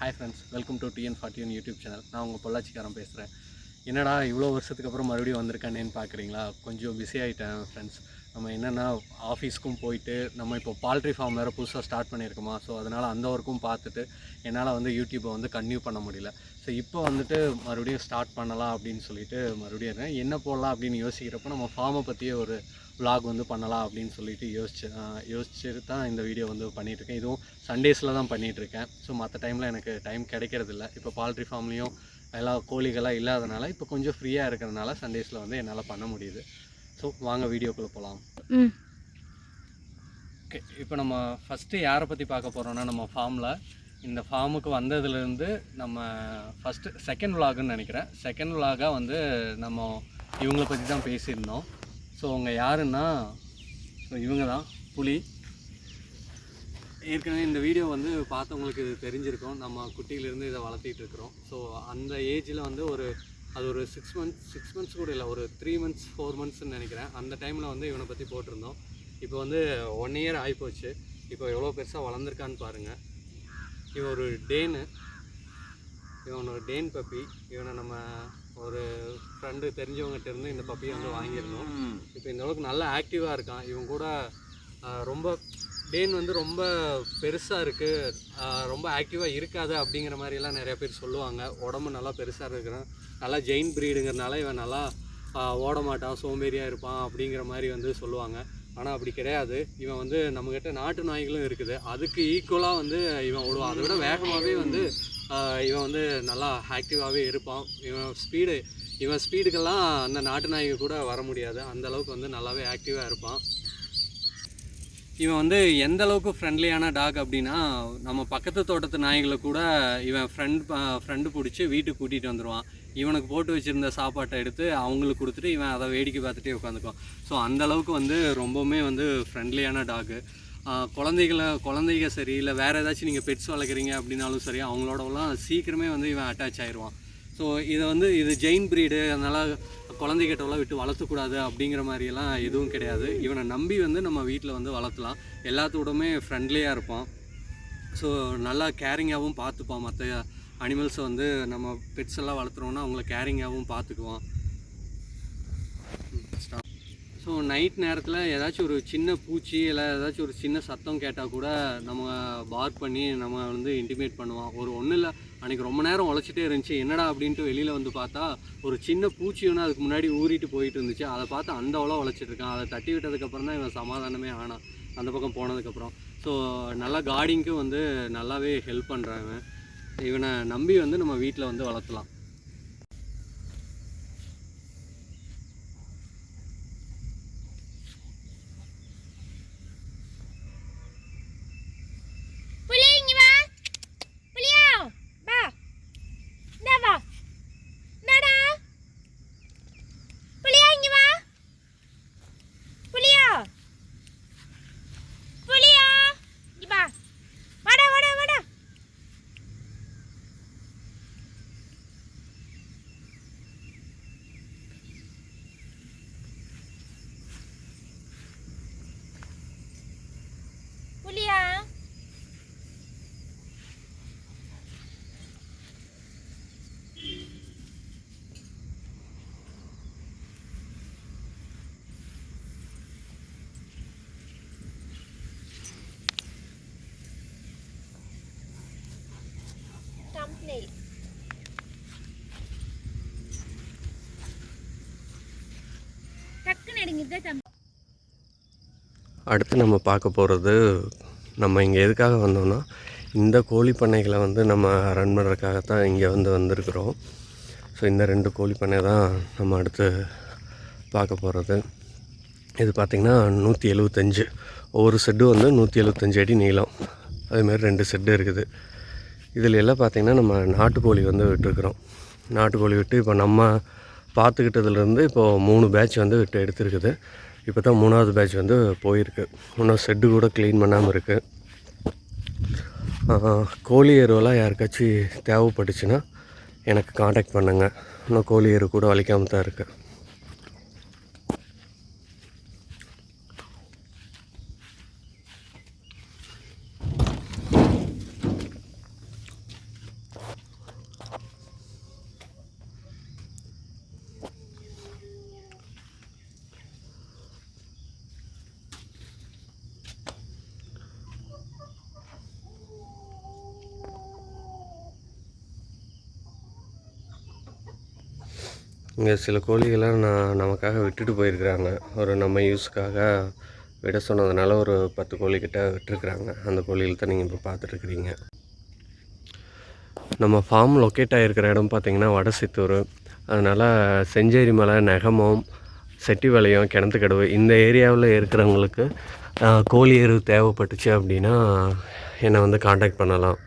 Hi friends, welcome to TN41 YouTube channel. நான் உங்கள் பொள்ளாச்சிக்காரன் பேசுகிறேன். என்னடா இவ்வளோ வருஷத்துக்கு அப்புறம் மறுபடியும் வந்திருக்கானேன்னு பார்க்குறீங்களா? கொஞ்சம் பிஸி ஆகிட்டேன் ஃப்ரெண்ட்ஸ். நம்ம என்னென்னா ஆஃபீஸ்க்கும் போயிட்டு நம்ம இப்போ பால்ட்ரி ஃபார்ம் வேறு புதுசாக ஸ்டார்ட் பண்ணியிருக்கோமா, ஸோ அதனால் அந்த ஒர்க்கும் பார்த்துட்டு என்னால் வந்து யூடியூப்பை வந்து கன்டினியூ பண்ண முடியல. ஸோ இப்போ வந்துட்டு மறுபடியும் ஸ்டார்ட் பண்ணலாம் அப்படின்னு சொல்லிட்டு மறுபடியும் என்ன போடலாம் அப்படின்னு யோசிக்கிறப்போ நம்ம ஃபார்மை பற்றியே ஒரு vlog வந்து பண்ணலாம் அப்படின்னு சொல்லிட்டு யோசிச்சுட்டு தான் இந்த வீடியோ வந்து பண்ணிகிட்ருக்கேன். இதுவும் சண்டேஸில் தான் பண்ணிகிட்ருக்கேன். ஸோ மற்ற டைமில் எனக்கு டைம் கிடைக்கிறதில்ல. இப்போ பால்ட்ரி ஃபார்ம்லேயும் எல்லா கோழிகளாக இல்லாதனால இப்போ கொஞ்சம் ஃப்ரீயாக இருக்கிறதுனால சண்டேஸில் வந்து என்னால் பண்ண முடியுது. ஸோ வாங்க வீடியோக்குள்ளே போகலாம். ஓகே, இப்போ நம்ம ஃபஸ்ட்டு யாரை பற்றி பார்க்க போகிறோன்னா, நம்ம ஃபார்மில் இந்த ஃபார்முக்கு வந்ததுலேருந்து நம்ம செகண்ட் விலாகுன்னு நினைக்கிறேன். செகண்ட் விலாகாக வந்து நம்ம இவங்களை பற்றி தான் பேசியிருந்தோம். ஸோ அவங்க யாருன்னா, இவங்க தான் புலி. ஏற்கனவே இந்த வீடியோ வந்து பார்த்தவங்களுக்கு இது தெரிஞ்சிருக்கும். நம்ம குட்டியிலேருந்து இதை வளர்த்திட்டு இருக்கிறோம். ஸோ அந்த ஏஜில் வந்து அது ஒரு 6 மந்த்ஸ் கூட இல்லை, ஒரு 3 மந்த்ஸ் 4 மந்த்ஸ்ன்னு நினைக்கிறேன். அந்த டைமில் வந்து இவனை பற்றி போட்டிருந்தோம். இப்போ வந்து 1 இயர் ஆகிப்போச்சு. இப்போ எவ்வளோ பெருசாக வளர்ந்துருக்கான்னு பாருங்கள். இவன் ஒரு டேன் பப்பி. இவனை நம்ம ஒரு ஃப்ரெண்டு தெரிஞ்சவங்ககிட்ட இந்த பப்பியை வந்து வாங்கியிருந்தோம். இப்போ இந்த அளவுக்கு நல்லா ஆக்டிவாக இருக்கான். இவன் கூட ரொம்ப டேன் வந்து ரொம்ப பெருசாக இருக்குது, ரொம்ப ஆக்டிவாக இருக்காது அப்படிங்கிற மாதிரியெல்லாம் நிறையா பேர் சொல்லுவாங்க. உடம்பு நல்லா பெருசாக இருக்கிறான், நல்லா ஜெயின் ப்ரீடுங்கிறனால இவன் நல்லா ஓட மாட்டான், சோம்பேறியாக இருப்பான் அப்படிங்கிற மாதிரி வந்து சொல்லுவாங்க. ஆனால் அப்படி கிடையாது. இவன் வந்து நம்மக்கிட்ட நாட்டு நாய்களும் இருக்குது, அதுக்கு ஈக்குவலாக வந்து இவன் ஓடுவான். அதை விட வேகமாகவே வந்து இவன் வந்து நல்லா ஆக்டிவாகவே இருப்பான். இவன் ஸ்பீடுக்கெல்லாம் அந்த நாட்டு நாய்க்கு கூட வர முடியாது, அந்த அளவுக்கு வந்து நல்லாவே ஆக்டிவாக இருப்பான். இவன் வந்து எந்த அளவுக்கு ஃப்ரெண்ட்லியான டாக் அப்படின்னா, நம்ம பக்கத்து தோட்டத்து நாய்களை கூட இவன் ஃப்ரெண்டு பிடிச்சி வீட்டுக்கு கூட்டிகிட்டு வந்துடுவான். இவனுக்கு போட்டு வச்சுருந்த சாப்பாட்டை எடுத்து அவங்களுக்கு கொடுத்துட்டு இவன் அதை வேடிக்கை பார்த்துட்டே உட்காந்துக்குவான். ஸோ அந்தளவுக்கு வந்து ரொம்பவுமே வந்து ஃப்ரெண்ட்லியான டாகு. குழந்தைங்க சரி, இல்லை வேறு ஏதாச்சும் நீங்கள் பெட்ஸ் வளர்க்குறீங்க அப்படின்னாலும் சரி, அவங்களோடலாம் சீக்கிரமே வந்து இவன் அட்டாச் ஆயிடுவான். ஸோ இது ஜெயின் ப்ரீடு, அதனால் குழந்தைகிட்டலாம் விட்டு வளர்த்தக்கூடாது அப்படிங்கிற மாதிரியெல்லாம் எதுவும் கிடையாது. இவனை நம்பி வந்து நம்ம வீட்டில் வந்து வளர்த்தலாம். எல்லாத்தோடமே ஃப்ரெண்ட்லியாக இருப்பான். ஸோ நல்லா கேரிங்காகவும் பார்த்துப்பான். மற்ற அனிமல்ஸை வந்து நம்ம பெட்ஸ் எல்லாம் வளர்த்துறோன்னா அவங்கள கேரிங்காகவும் பார்த்துக்குவான். ஸோ நைட் நேரத்தில் ஏதாச்சும் ஒரு சின்ன பூச்சி இல்லை ஏதாச்சும் ஒரு சின்ன சத்தம் கேட்டால் கூட நம்ம பார்க் பண்ணி நம்ம வந்து இன்டிமேட் பண்ணுவான். ஒன்றும் இல்லை, அன்றைக்கி ரொம்ப நேரம் உழைச்சிட்டே இருந்துச்சு, என்னடா அப்படின்ட்டு வெளியில் வந்து பார்த்தா ஒரு சின்ன பூச்சி ஒன்று அதுக்கு முன்னாடி ஊறிட்டு போயிட்டு இருந்துச்சு. அதை பார்த்து அந்த அவ்வளோ உழைச்சிட்ருக்கான். அதை தட்டி விட்டதுக்கப்புறம் தான் இவன் சமாதானமே ஆனான், அந்த பக்கம் போனதுக்கப்புறம். ஸோ நல்லா கார்டிங்க்கும் வந்து நல்லாவே ஹெல்ப் பண்ணுறாங்க. இவனை நம்பி வந்து நம்ம வீட்டில் வந்து வளர்த்தலாம். அடுத்து நம்ம பார்க்க போகிறது, நம்ம இங்கே எதுக்காக வந்தோம்னா, இந்த கோழி பண்ணைகளை வந்து நம்ம ரன் பண்ணுறதுக்காகத்தான் இங்கே வந்திருக்கிறோம். ஸோ இந்த 2 கோழி பண்ணை தான் நம்ம அடுத்து பார்க்க போகிறது. இது பார்த்திங்கன்னா 175, ஒவ்வொரு செட்டு வந்து 175 அடி நீளம். அதுமாரி 2 செட்டு இருக்குது. இதில் எல்லாம் பார்த்திங்கன்னா நம்ம நாட்டுக்கோழி வந்து விட்டுருக்குறோம். நாட்டுக்கோழி விட்டு இப்போ நம்ம பார்த்துக்கிட்டதுலேருந்து இப்போது 3 பேட்ச் வந்து விட்டு எடுத்துருக்குது. இப்போ தான் 3ஆவது பேட்ச் வந்து போயிருக்கு. இன்னும் செட்டு கூட க்ளீன் பண்ணாமல் இருக்குது. கோழி எருவெல்லாம் யாருக்காச்சும் தேவைப்பட்டுச்சுன்னா எனக்கு காண்டாக்ட் பண்ணுங்கள். இன்னும் கோழி எரு கூட வலிக்காமல் தான் இருக்குது. இங்கே சில கோழிகள்லாம் நமக்காக விட்டுட்டு போயிருக்கிறாங்க. ஒரு நம்ம யூஸுக்காக விட சொன்னதுனால ஒரு 10 கோழிக்கிட்ட விட்டுருக்குறாங்க. அந்த கோழிகள் தான் நீங்கள் இப்போ பார்த்துட்ருக்குறீங்க. நம்ம ஃபார்ம் லொக்கேட் ஆகிருக்கிற இடம் பார்த்திங்கன்னா வடசித்தூர். அதனால் செஞ்சேரி மலை, நெகமம், செட்டிபாளையம், கிணத்துக்கடவு இந்த ஏரியாவில் இருக்கிறவங்களுக்கு கோழி எரு தேவைப்பட்டுச்சு அப்படின்னா என்னை வந்து காண்டாக்ட் பண்ணலாம்.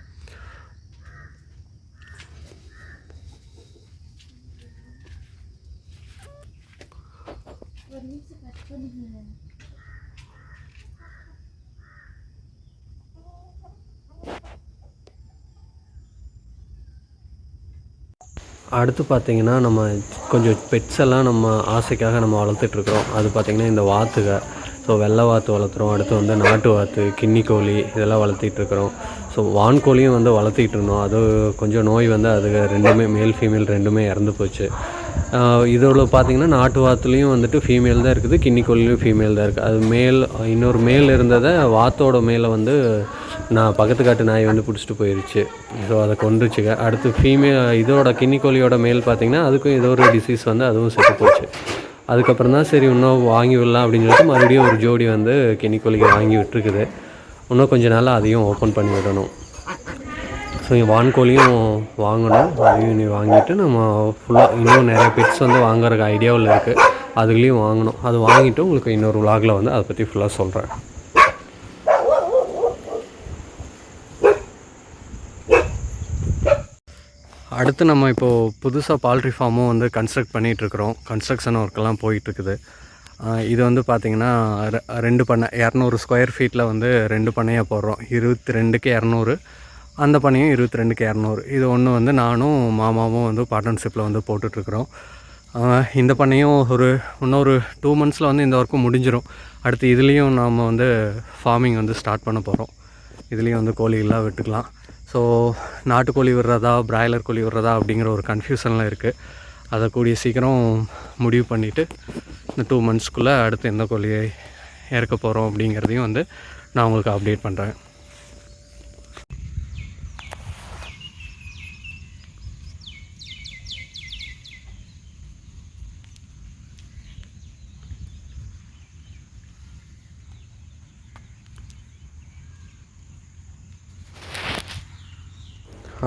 அடுத்து பார்த்திங்கன்னா நம்ம கொஞ்சம் பெட்ஸ் எல்லாம் நம்ம ஆசைக்காக நம்ம வளர்த்துட்ருக்குறோம். அது பார்த்திங்கன்னா இந்த வாத்துக. ஸோ வெள்ளை வாத்து வளர்த்துறோம். அடுத்து வந்து நாட்டு வாத்து, கின்னி கோழி இதெல்லாம் வளர்த்திட்ருக்குறோம். ஸோ வான்கோழியும் வந்து வளர்த்திட்டு இருந்தோம். அது கொஞ்சம் நோய் வந்து அது ரெண்டுமே மேல் ஃபீமேல் ரெண்டுமே இறந்து போச்சு. இதோட பார்த்திங்கன்னா நாட்டு வாத்துலேயும் வந்துட்டு ஃபீமேல் தான் இருக்குது, கின்னி கோழிலையும் ஃபீமேல் தான் இருக்குது. அது மேல் இன்னொரு மேல் இருந்ததை வாத்தோட மேலே வந்து நான் பக்கத்து காட்டு நாய் வந்து பிடிச்சிட்டு போயிடுச்சு. ஸோ அதை கொண்டுச்சுங்க. அடுத்து இதோட கின்னி கோழியோட மேல் பார்த்திங்கன்னா அதுக்கும் ஏதோ ஒரு டிசீஸ் வந்து அதுவும் செத்து போச்சு. அதுக்கப்புறம் தான் சரி இன்னும் வாங்கி விடலாம் அப்படின்னு சொல்லிட்டு மறுபடியும் ஒரு ஜோடி வந்து கின்னி கோழியை வாங்கி விட்டுருக்குது. இன்னும் கொஞ்சம் நாளாக அதையும் ஓப்பன் பண்ணி விடணும். ஸோ இங்கே வான்கோழியும் வாங்கணும். அதையும் இனி வாங்கிட்டு நம்ம ஃபுல்லாக இன்னும் நிறைய பெட்ஸ் வந்து வாங்குறதுக்கு ஐடியாவில் இருக்குது. அதுலேயும் வாங்கணும். அது வாங்கிட்டு உங்களுக்கு இன்னொரு விலாகில் வந்து அதை பற்றி ஃபுல்லாக சொல்கிறேன். அடுத்து நம்ம இப்போது புதுசாக பால்ட்ரி ஃபார்மும் வந்து கன்ஸ்ட்ரக்ட் பண்ணிகிட்ருக்குறோம். கன்ஸ்ட்ரக்ஷன் ஒர்க்கெல்லாம் போயிட்டுருக்குது. இது வந்து பார்த்திங்கன்னா 2 பண்ணை 200 ஸ்கொயர் ஃபீட்டில் வந்து 2 பண்ணையாக போடுறோம். 22க்கு 200, அந்த பண்ணையும் 22க்கு 200. இது ஒன்று வந்து நானும் மாமாவும் வந்து பார்ட்னர்ஷிப்பில் வந்து போட்டுட்ருக்குறோம். இந்த பண்ணையும் இன்னொரு 2 மந்த்ஸில் வந்து இந்த ஒர்க்கும் முடிஞ்சிடும். அடுத்து இதுலேயும் நாம் வந்து ஃபார்மிங் வந்து ஸ்டார்ட் பண்ண போகிறோம். இதுலேயும் வந்து கோழிகள்லாம் விட்டுக்கலாம். ஸோ நாட்டுக்கோழி விடுறதா, பிராய்லர் கோழி விடுறதா அப்படிங்கிற ஒரு கன்ஃபியூஷன்லாம் இருக்குது. அதை கூடிய சீக்கிரம் முடிவு பண்ணிவிட்டு இந்த 2 மந்த்ஸ்க்குள்ளே அடுத்து எந்த கோழியை இறக்க போகிறோம் அப்படிங்கிறதையும் வந்து நான் உங்களுக்கு அப்டேட் பண்ணுறேன்.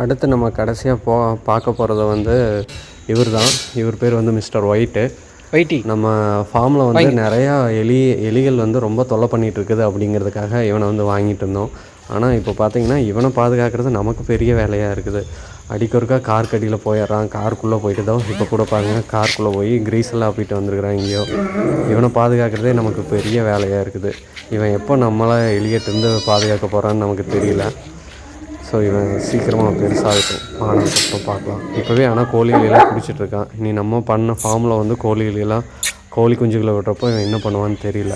அடுத்து நம்ம கடைசியாக பார்க்க போகிறது வந்து இவர் பேர் வந்து மிஸ்டர் ஒயிட்டி. நம்ம ஃபார்மில் வந்து நிறையா எலிகள் வந்து ரொம்ப தொல்லை பண்ணிகிட்டு இருக்குது அப்படிங்கிறதுக்காக இவனை வந்து வாங்கிட்டு இருந்தோம். ஆனால் இப்போ பார்த்திங்கன்னா இவனை பாதுகாக்கிறது நமக்கு பெரிய வேலையாக இருக்குது. அடிக்கொருக்கா கார் கடியில் போயிடுறான். காருக்குள்ளே போயிட்டு தான் இப்போ கூட பாருங்கள், காருக்குள்ளே போய் கிரீஸெல்லாம் அப்படிட்டு வந்துருக்குறான் எங்கேயோ. இவனை பாதுகாக்கிறதே நமக்கு பெரிய வேலையாக இருக்குது. இவன் எப்போ நம்மளை எலிகிட்டேருந்து பாதுகாக்க போகிறான்னு நமக்கு தெரியல. ஸோ இவன் சீக்கிரமாக பெருசாகட்டும், ஆனதுக்கப்புறம் பார்க்கலாம். இப்போவே ஆனால் கோழிகளெல்லாம் பிடிச்சிட்ருக்கான். இனி நம்ம பண்ண ஃபார்மில் வந்து கோழி குஞ்சுகளை விடுறப்போ இவன் என்ன பண்ணுவான்னு தெரியல.